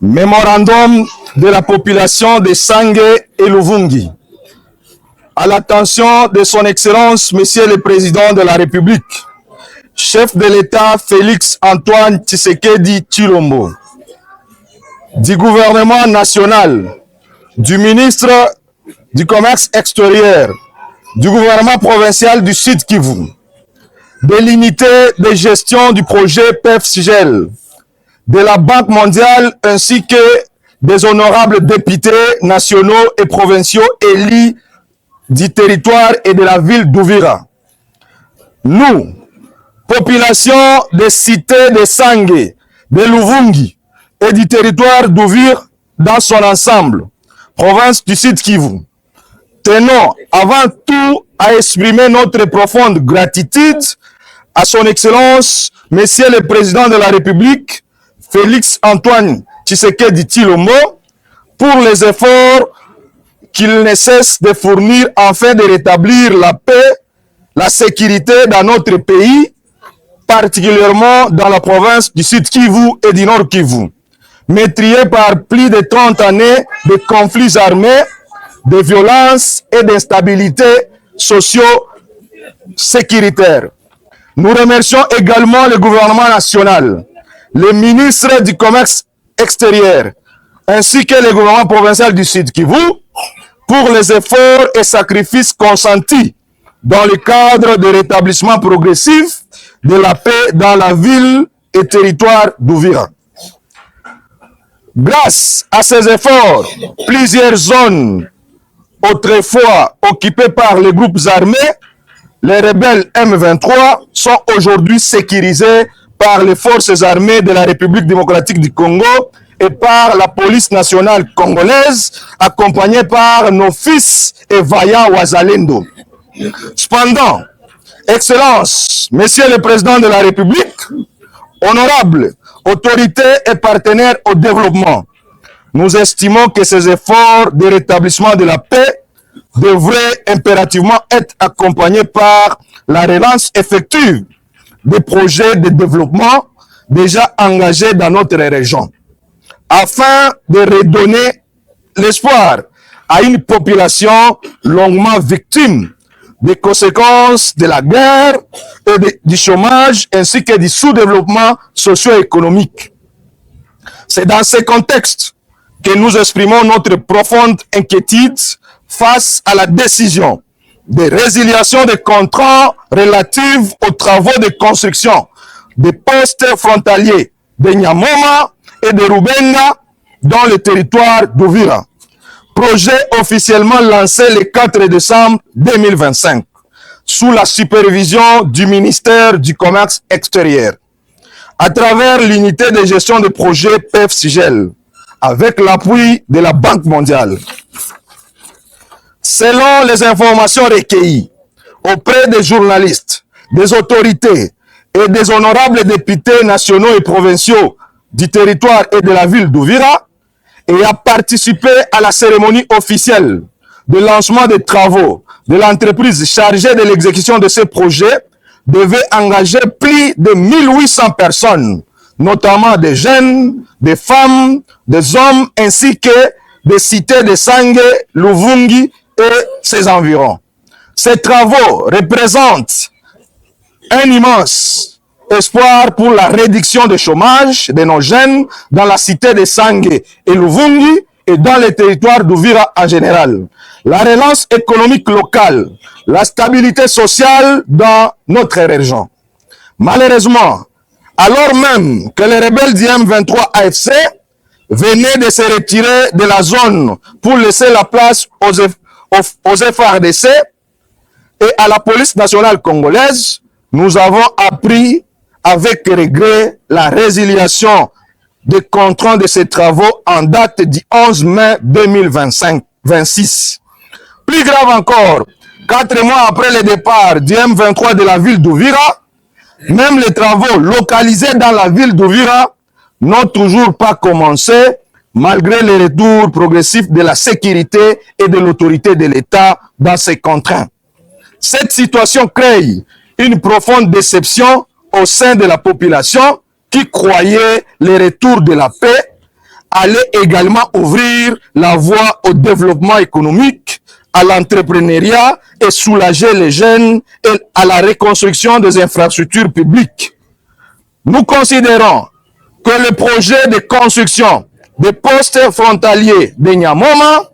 Mémorandum de la population de Sange et Luvungi. À l'attention de son Excellence, Monsieur le Président de la République, chef de l'État Félix Antoine Tshisekedi Tshilombo, du gouvernement national, du ministre du Commerce extérieur, du gouvernement provincial du Sud Kivu, de l'unité de gestion du projet PEF-SIGEL, de la Banque mondiale ainsi que des honorables députés nationaux et provinciaux élus du territoire et de la ville d'Uvira. Nous, population des cités de Sange, de Luvungi et du territoire d'Uvira dans son ensemble, province du Sud Kivu, tenons avant tout à exprimer notre profonde gratitude à son Excellence, Monsieur le Président de la République, Félix Antoine Tshisekedi Tshilombo, pour les efforts qu'il ne cesse de fournir afin de rétablir la paix, la sécurité dans notre pays, particulièrement dans la province du Sud Kivu et du Nord Kivu, maîtrisée par plus de 30 années de conflits armés, de violences et d'instabilité socio-sécuritaire. Nous remercions également le gouvernement national, le ministre du Commerce extérieur, ainsi que le gouvernement provincial du Sud Kivu, pour les efforts et sacrifices consentis dans le cadre de rétablissement progressif de la paix dans la ville et territoire d'Uvira. Grâce à ces efforts, plusieurs zones autrefois occupées par les groupes armés, les rebelles M23, sont aujourd'hui sécurisées par les forces armées de la République démocratique du Congo et par la police nationale congolaise, accompagnée par nos fils et vaillants Wazalendo. Cependant, Excellence, Monsieur le Président de la République, honorables autorités et partenaires au développement, nous estimons que ces efforts de rétablissement de la paix devraient impérativement être accompagnés par la relance effective des projets de développement déjà engagés dans notre région, afin de redonner l'espoir à une population longuement victime des conséquences de la guerre et du chômage ainsi que du sous-développement socio-économique. C'est dans ce contexte que nous exprimons notre profonde inquiétude face à la décision de résiliation des contrats relatifs aux travaux de construction des postes frontaliers de Nyamoma et de Rubenga dans le territoire d'Uvira. Projet officiellement lancé le 4 décembre 2025 sous la supervision du ministère du Commerce extérieur à travers l'unité de gestion de projet PEF-SIGEL avec l'appui de la Banque mondiale. Selon les informations recueillies auprès des journalistes, des autorités et des honorables députés nationaux et provinciaux du territoire et de la ville d'Uvira, et a participé à la cérémonie officielle de lancement des travaux de l'entreprise chargée de l'exécution de ce projet, devait engager plus de 1800 personnes, notamment des jeunes, des femmes, des hommes, ainsi que des cités de Sange, Luvungi et ses environs. Ces travaux représentent un immense espoir pour la réduction du chômage de nos jeunes dans la cité de Sange et Luvungi et dans les territoires d'Uvira en général. La relance économique locale, la stabilité sociale dans notre région. Malheureusement, alors même que les rebelles du M23 AFC venaient de se retirer de la zone pour laisser la place aux FARDC et à la police nationale congolaise, nous avons appris avec regret la résiliation des contrats de ces travaux en date du 11 mai 2026. Plus grave encore, 4 mois après le départ du M23 de la ville d'Uvira, même les travaux localisés dans la ville d'Uvira n'ont toujours pas commencé, malgré le retour progressif de la sécurité et de l'autorité de l'État dans ces contraintes. Cette situation crée une profonde déception au sein de la population qui croyait le retour de la paix allait également ouvrir la voie au développement économique, à l'entrepreneuriat et soulager les jeunes et à la reconstruction des infrastructures publiques. Nous considérons que le projet de construction des postes frontaliers de Nyamoma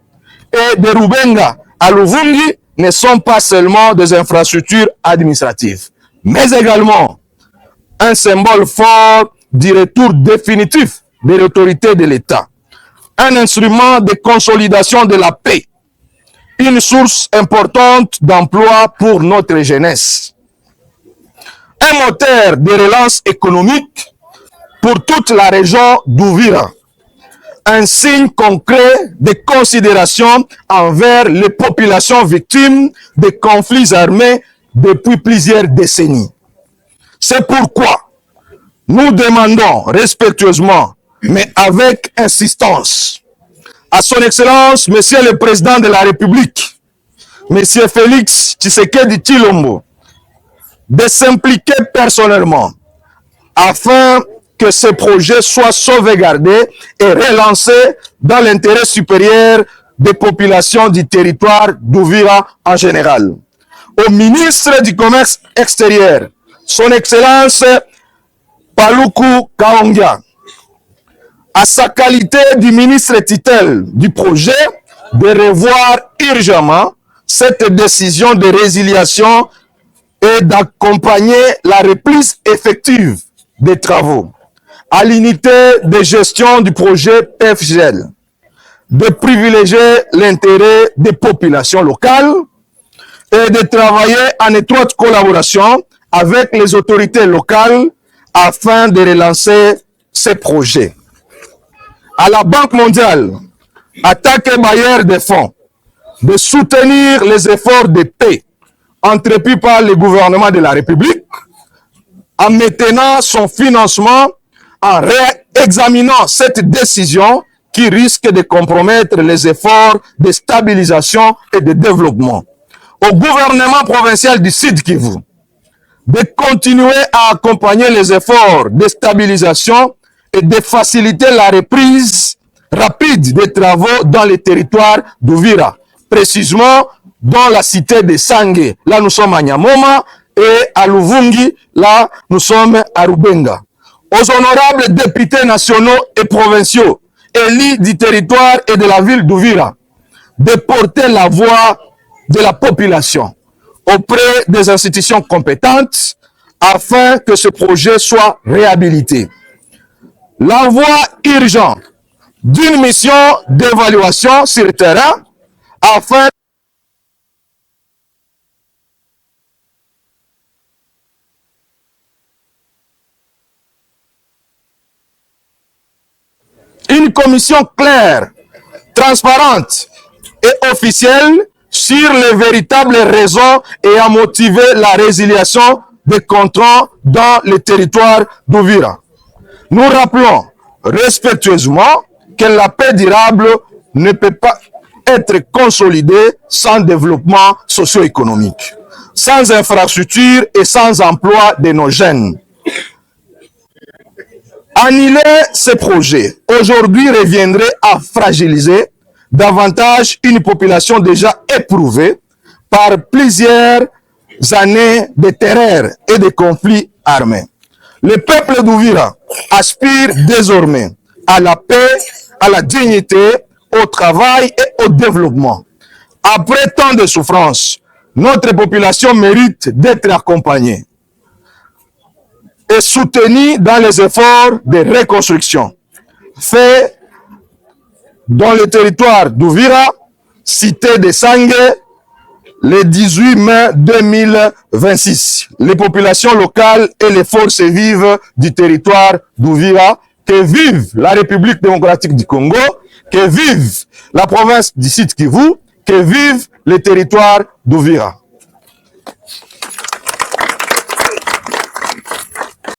et de Rubenga à Luvungi ne sont pas seulement des infrastructures administratives, mais également un symbole fort du retour définitif de l'autorité de l'État, un instrument de consolidation de la paix, une source importante d'emploi pour notre jeunesse, un moteur de relance économique pour toute la région d'Uvira, un signe concret de considération envers les populations victimes de conflits armés depuis plusieurs décennies. C'est pourquoi nous demandons respectueusement, mais avec insistance, à son Excellence, Monsieur le Président de la République, Monsieur Félix Tshisekedi Tshilombo, de s'impliquer personnellement afin que ce projet soit sauvegardé et relancé dans l'intérêt supérieur des populations du territoire d'Uvira en général. Au ministre du Commerce extérieur, son Excellence Paluku Kahongya, à sa qualité du ministre titel du projet, de revoir urgemment cette décision de résiliation et d'accompagner la reprise effective des travaux à l'unité de gestion du projet PFGL, de privilégier l'intérêt des populations locales et de travailler en étroite collaboration avec les autorités locales afin de relancer ces projets. À la Banque mondiale, à tant bailleur de fonds, de soutenir les efforts de paix entrepris par le gouvernement de la République, en maintenant son financement, en réexaminant cette décision qui risque de compromettre les efforts de stabilisation et de développement. Au gouvernement provincial du Sud Kivu, de continuer à accompagner les efforts de stabilisation et de faciliter la reprise rapide des travaux dans les territoires d'Uvira, précisément dans la cité de Sange. Là, nous sommes à Nyamoma, et à Luvungi, là, nous sommes à Rubenga. Aux honorables députés nationaux et provinciaux, élus du territoire et de la ville d'Uvira, de porter la voix de la population auprès des institutions compétentes afin que ce projet soit réhabilité. L'envoi urgent d'une mission d'évaluation sur le terrain afin une commission claire, transparente et officielle sur les véritables raisons et à motiver la résiliation des contrats dans le territoire d'Uvira. Nous rappelons respectueusement que la paix durable ne peut pas être consolidée sans développement socio-économique, sans infrastructure et sans emploi de nos jeunes. Annuler ces projets aujourd'hui reviendrait à fragiliser davantage une population déjà éprouvée par plusieurs années de terreur et de conflits armés. Le peuple d'Uvira aspire désormais à la paix, à la dignité, au travail et au développement. Après tant de souffrances, notre population mérite d'être accompagnée et soutenue dans les efforts de reconstruction faits dans le territoire d'Uvira, cité de Sange, le 18 mai 2026. Les populations locales et les forces vives du territoire d'Uvira, que vive la République démocratique du Congo, que vive la province du Sud Kivu, que vive le territoire d'Uvira.